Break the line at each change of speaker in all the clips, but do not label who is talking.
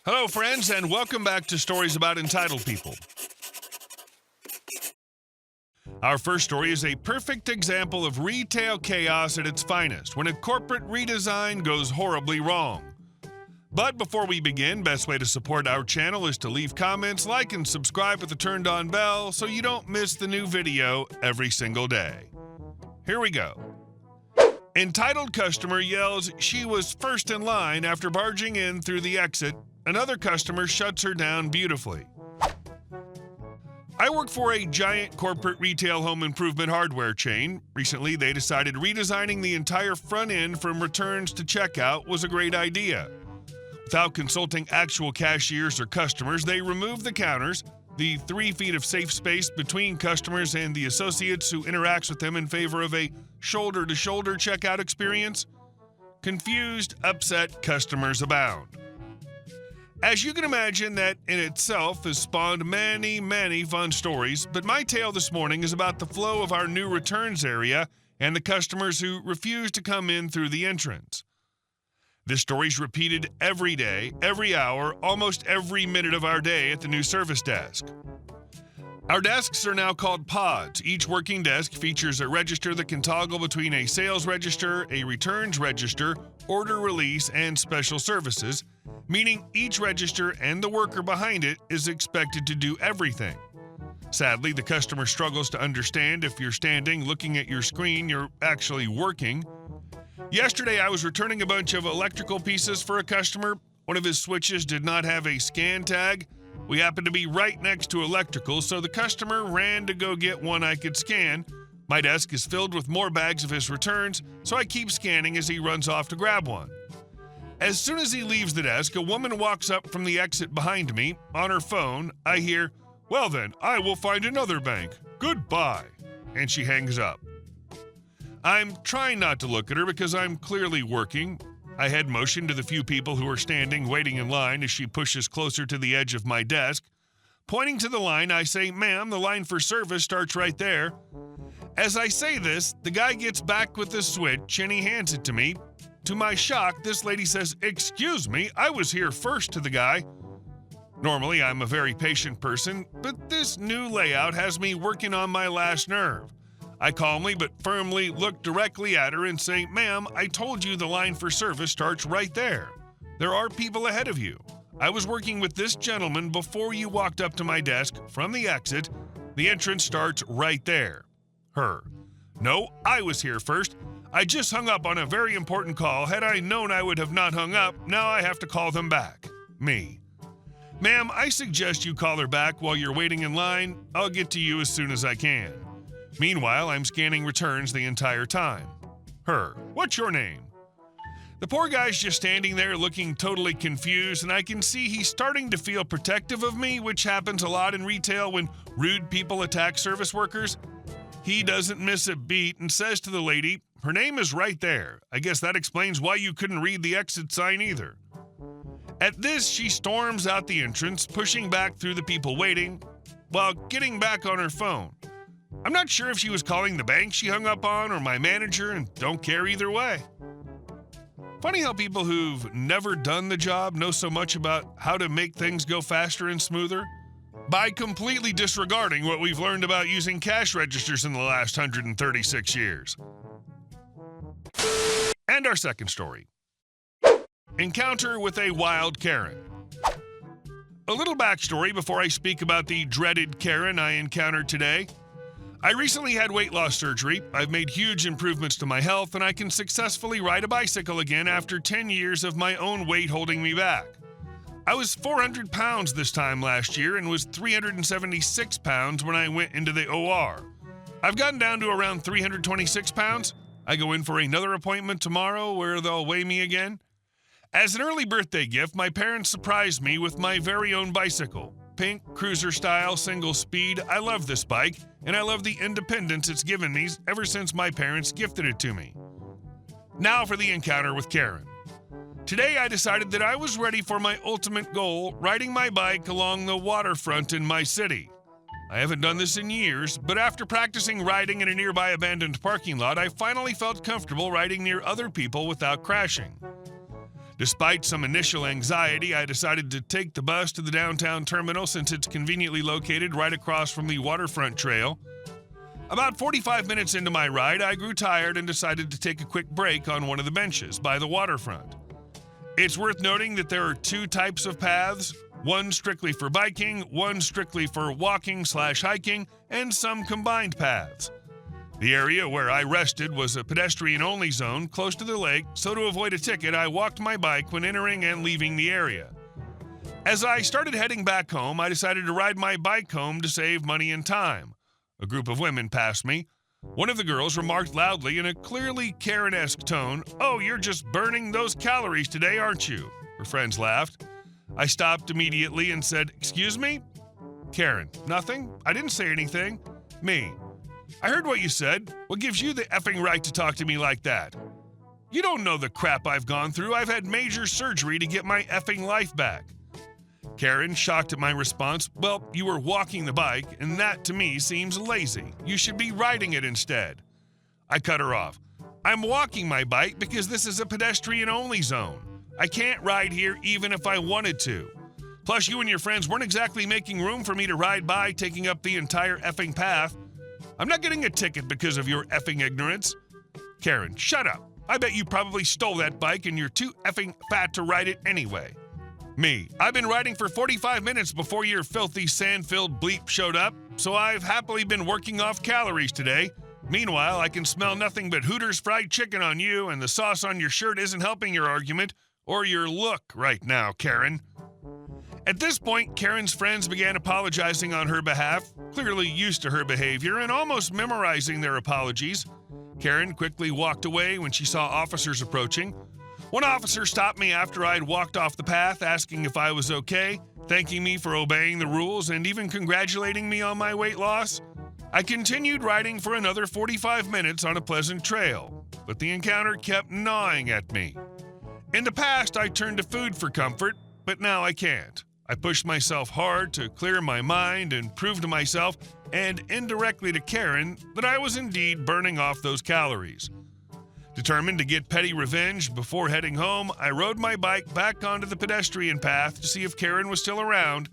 Hello, friends, and welcome back to Stories About Entitled People. Our first story is a perfect example of retail chaos at its finest when a corporate redesign goes horribly wrong. But before we begin, best way to support our channel is to leave comments, like, and subscribe with the turned-on bell so you don't miss the new video every single day. Here we go. Entitled customer yells she was first in line after barging in through the exit. Another customer shuts her down beautifully. I work for a giant corporate retail home improvement hardware chain. Recently, they decided redesigning the entire front end from returns to checkout was a great idea. Without consulting actual cashiers or customers, they removed the counters, the 3 feet of safe space between customers and the associates who interacts with them in favor of a shoulder-to-shoulder checkout experience. Confused, upset customers abound. As you can imagine, that in itself has spawned many fun stories, but my tale this morning is about the flow of our new returns area and the customers who refuse to come in through the entrance. This story's repeated every day, every hour, almost every minute of our day at the new service desk. Our desks are now called pods. Each working desk features a register that can toggle between a sales register, a returns register, order release, and special services, meaning each register and the worker behind it is expected to do everything. Sadly, the customer struggles to understand if you're standing looking at your screen, you're actually working. Yesterday, I was returning a bunch of electrical pieces for a customer. One of his switches did not have a scan tag. We happened to be right next to electrical, so the customer ran to go get one I could scan. My desk is filled with more bags of his returns, so I keep scanning as he runs off to grab one. As soon as he leaves the desk, a woman walks up from the exit behind me. On her phone, I hear, "Well then, I will find another bank. Goodbye." And she hangs up. I'm trying not to look at her because I'm clearly working. I head motion to the few people who are standing waiting in line as she pushes closer to the edge of my desk. Pointing to the line, I say, "Ma'am, the line for service starts right there." As I say this, the guy gets back with the switch and he hands it to me. To my shock, this lady says, "Excuse me, I was here first," to the guy. Normally, I'm a very patient person, but this new layout has me working on my last nerve. I calmly but firmly look directly at her and say, "Ma'am, I told you the line for service starts right there. There are people ahead of you. I was working with this gentleman before you walked up to my desk from the exit. The entrance starts right there." Her: "No, I was here first. I just hung up on a very important call. Had I known I would have not hung up. Now I have to call them back." Me: "Ma'am, I suggest you call her back while you're waiting in line. I'll get to you as soon as I can." Meanwhile, I'm scanning returns the entire time. Her: "What's your name?" The poor guy's just standing there looking totally confused, and I can see he's starting to feel protective of me, which happens a lot in retail when rude people attack service workers. He doesn't miss a beat and says to the lady, "Her name is right there. I guess that explains why you couldn't read the exit sign either." At this, she storms out the entrance, pushing back through the people waiting, while getting back on her phone. I'm not sure if she was calling the bank she hung up on or my manager, and don't care either way. Funny how people who've never done the job know so much about how to make things go faster and smoother, by completely disregarding what we've learned about using cash registers in the last 136 years. And our second story. Encounter with a wild Karen. A little backstory before I speak about the dreaded Karen I encountered today. I recently had weight loss surgery. I've made huge improvements to my health, and I can successfully ride a bicycle again after 10 years of my own weight holding me back. I was 400 pounds this time last year and was 376 pounds when I went into the OR. I've gotten down to around 326 pounds. I go in for another appointment tomorrow where they'll weigh me again. As an early birthday gift, my parents surprised me with my very own bicycle. Pink, cruiser style, single speed. I love this bike, and I love the independence it's given me ever since my parents gifted it to me. Now for the encounter with Karen. Today I decided that I was ready for my ultimate goal, riding my bike along the waterfront in my city. I haven't done this in years, but after practicing riding in a nearby abandoned parking lot, I finally felt comfortable riding near other people without crashing. Despite some initial anxiety, I decided to take the bus to the downtown terminal since it's conveniently located right across from the Waterfront trail. About 45 minutes into my ride, I grew tired and decided to take a quick break on one of the benches by the waterfront. It's worth noting that there are two types of paths, one strictly for biking, one strictly for walking/hiking, and some combined paths. The area where I rested was a pedestrian-only zone close to the lake, so to avoid a ticket, I walked my bike when entering and leaving the area. As I started heading back home, I decided to ride my bike home to save money and time. A group of women passed me. One of the girls remarked loudly in a clearly Karen-esque tone, "Oh, you're just burning those calories today, aren't you?" Her friends laughed. I stopped immediately and said, "Excuse me?" Karen, "Nothing. I didn't say anything." Me, "I heard what you said. What gives you the effing right to talk to me like that? You don't know the crap I've gone through. I've had major surgery to get my effing life back." Karen, shocked at my response, "Well, you were walking the bike, and that to me seems lazy. You should be riding it instead." I cut her off. "I'm walking my bike because this is a pedestrian-only zone. I can't ride here even if I wanted to. Plus, you and your friends weren't exactly making room for me to ride by, taking up the entire effing path. I'm not getting a ticket because of your effing ignorance." Karen, "Shut up. I bet you probably stole that bike and you're too effing fat to ride it anyway." Me, "I've been riding for 45 minutes before your filthy sand-filled bleep showed up, so I've happily been working off calories today. Meanwhile, I can smell nothing but Hooters fried chicken on you, and the sauce on your shirt isn't helping your argument or your look right now, Karen." At this point, Karen's friends began apologizing on her behalf, clearly used to her behavior and almost memorizing their apologies. Karen quickly walked away when she saw officers approaching. One officer stopped me after I'd walked off the path, asking if I was okay, thanking me for obeying the rules, and even congratulating me on my weight loss. I continued riding for another 45 minutes on a pleasant trail, but the encounter kept gnawing at me. In the past, I turned to food for comfort, but now I can't. I pushed myself hard to clear my mind and prove to myself, and indirectly to Karen, that I was indeed burning off those calories. Determined to get petty revenge before heading home, I rode my bike back onto the pedestrian path to see if Karen was still around.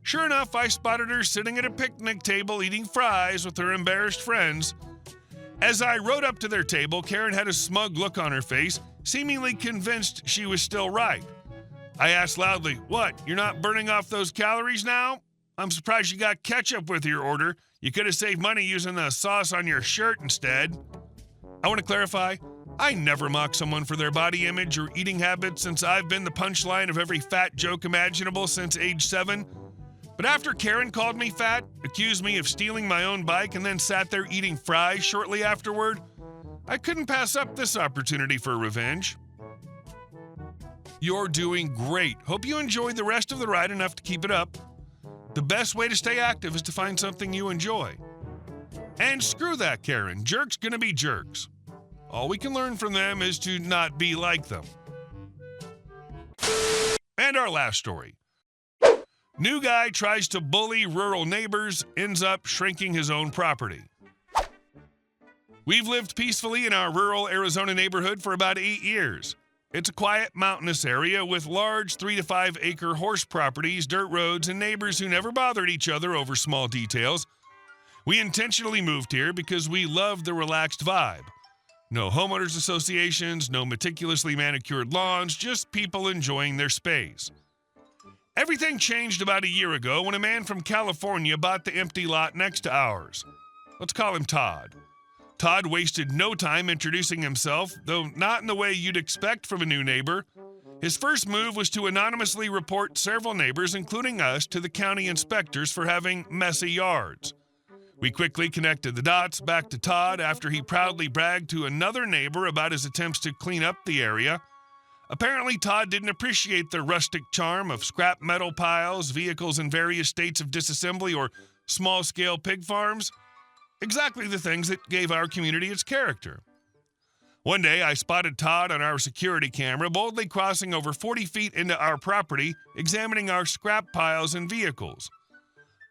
Sure enough, I spotted her sitting at a picnic table eating fries with her embarrassed friends. As I rode up to their table, Karen had a smug look on her face, seemingly convinced she was still right. I asked loudly, "What, you're not burning off those calories now? I'm surprised you got ketchup with your order. You could have saved money using the sauce on your shirt instead." I want to clarify, I never mock someone for their body image or eating habits since I've been the punchline of every fat joke imaginable since age 7. But after Karen called me fat, accused me of stealing my own bike, and then sat there eating fries shortly afterward, I couldn't pass up this opportunity for revenge. You're doing great. Hope you enjoyed the rest of the ride enough to keep it up. The best way to stay active is to find something you enjoy. And screw that, Karen. Jerks gonna be jerks. All we can learn from them is to not be like them. And our last story. New guy tries to bully rural neighbors, ends up shrinking his own property. We've lived peacefully in our rural Arizona neighborhood for about 8 years. It's a quiet, mountainous area with large 3 to 5 acre horse properties, dirt roads, and neighbors who never bothered each other over small details. We intentionally moved here because we loved the relaxed vibe. No homeowners associations, no meticulously manicured lawns, just people enjoying their space. Everything changed about a year ago when a man from California bought the empty lot next to ours. Let's call him Todd. Todd wasted no time introducing himself, though not in the way you'd expect from a new neighbor. His first move was to anonymously report several neighbors, including us, to the county inspectors for having messy yards. We quickly connected the dots back to Todd after he proudly bragged to another neighbor about his attempts to clean up the area. Apparently, Todd didn't appreciate the rustic charm of scrap metal piles, vehicles in various states of disassembly, or small-scale pig farms. Exactly the things that gave our community its character. One day, I spotted Todd on our security camera boldly crossing over 40 feet into our property, examining our scrap piles and vehicles.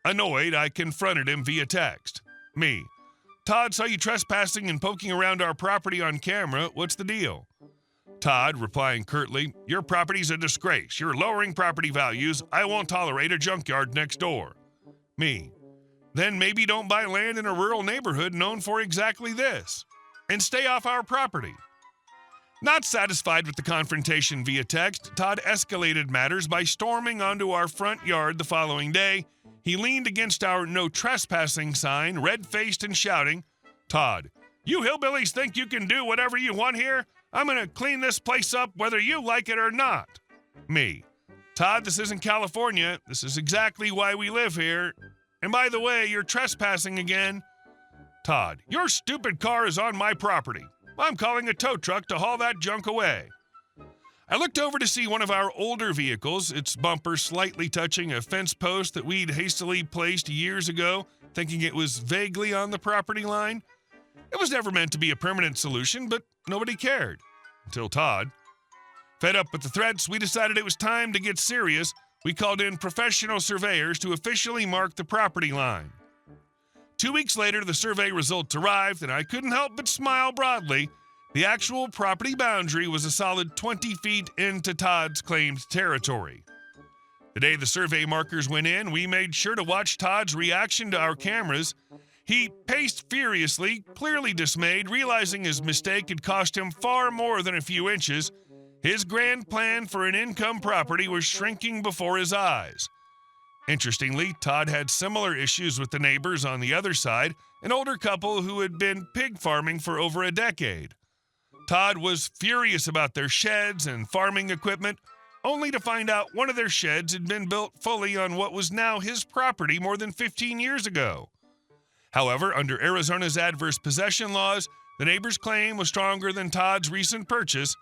Annoyed, I confronted him via text. Me, "Todd saw you trespassing and poking around our property on camera. What's the deal?" Todd replying curtly, "Your property's a disgrace. You're lowering property values. I won't tolerate a junkyard next door." Me, "Then maybe don't buy land in a rural neighborhood known for exactly this, and stay off our property." Not satisfied with the confrontation via text, Todd escalated matters by storming onto our front yard the following day. He leaned against our "no trespassing" sign, red-faced and shouting, "Todd, you hillbillies think you can do whatever you want here? I'm going to clean this place up whether you like it or not." Me, "Todd, this isn't California. This is exactly why we live here. And by the way, you're trespassing again." Todd, "Your stupid car is on my property. I'm calling a tow truck to haul that junk away." I looked over to see one of our older vehicles, its bumper slightly touching a fence post that we'd hastily placed years ago, thinking it was vaguely on the property line. It was never meant to be a permanent solution, but nobody cared. Until Todd. Fed up with the threats, we decided it was time to get serious. We called in professional surveyors to officially mark the property line. 2 weeks later, the survey results arrived, and I couldn't help but smile broadly. The actual property boundary was a solid 20 feet into Todd's claimed territory. The day the survey markers went in, we made sure to watch Todd's reaction to our cameras. He paced furiously, clearly dismayed, realizing his mistake had cost him far more than a few inches. His grand plan for an income property was shrinking before his eyes. Interestingly, Todd had similar issues with the neighbors on the other side, an older couple who had been pig farming for over a decade. Todd was furious about their sheds and farming equipment, only to find out one of their sheds had been built fully on what was now his property more than 15 years ago. However, under Arizona's adverse possession laws, the neighbor's claim was stronger than Todd's recent purchase.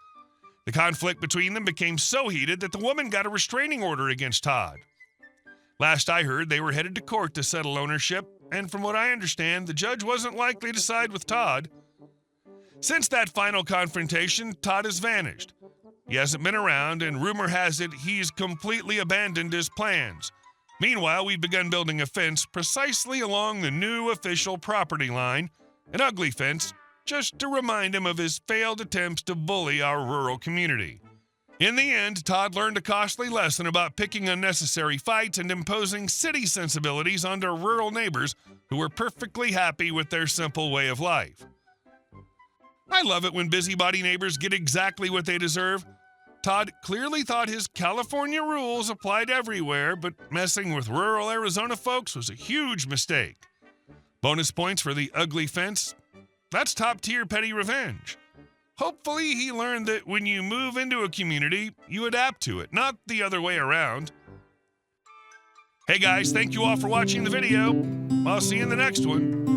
The conflict between them became so heated that the woman got a restraining order against Todd. Last I heard, they were headed to court to settle ownership, and from what I understand, the judge wasn't likely to side with Todd. Since that final confrontation, Todd has vanished. He hasn't been around, and rumor has it he's completely abandoned his plans. Meanwhile, we've begun building a fence precisely along the new official property line, an ugly fence, just to remind him of his failed attempts to bully our rural community. In the end, Todd learned a costly lesson about picking unnecessary fights and imposing city sensibilities onto rural neighbors who were perfectly happy with their simple way of life. I love it when busybody neighbors get exactly what they deserve. Todd clearly thought his California rules applied everywhere, but messing with rural Arizona folks was a huge mistake. Bonus points for the ugly fence. That's top-tier petty revenge. Hopefully he learned that when you move into a community, you adapt to it, not the other way around. Hey guys, thank you all for watching the video. I'll see you in the next one.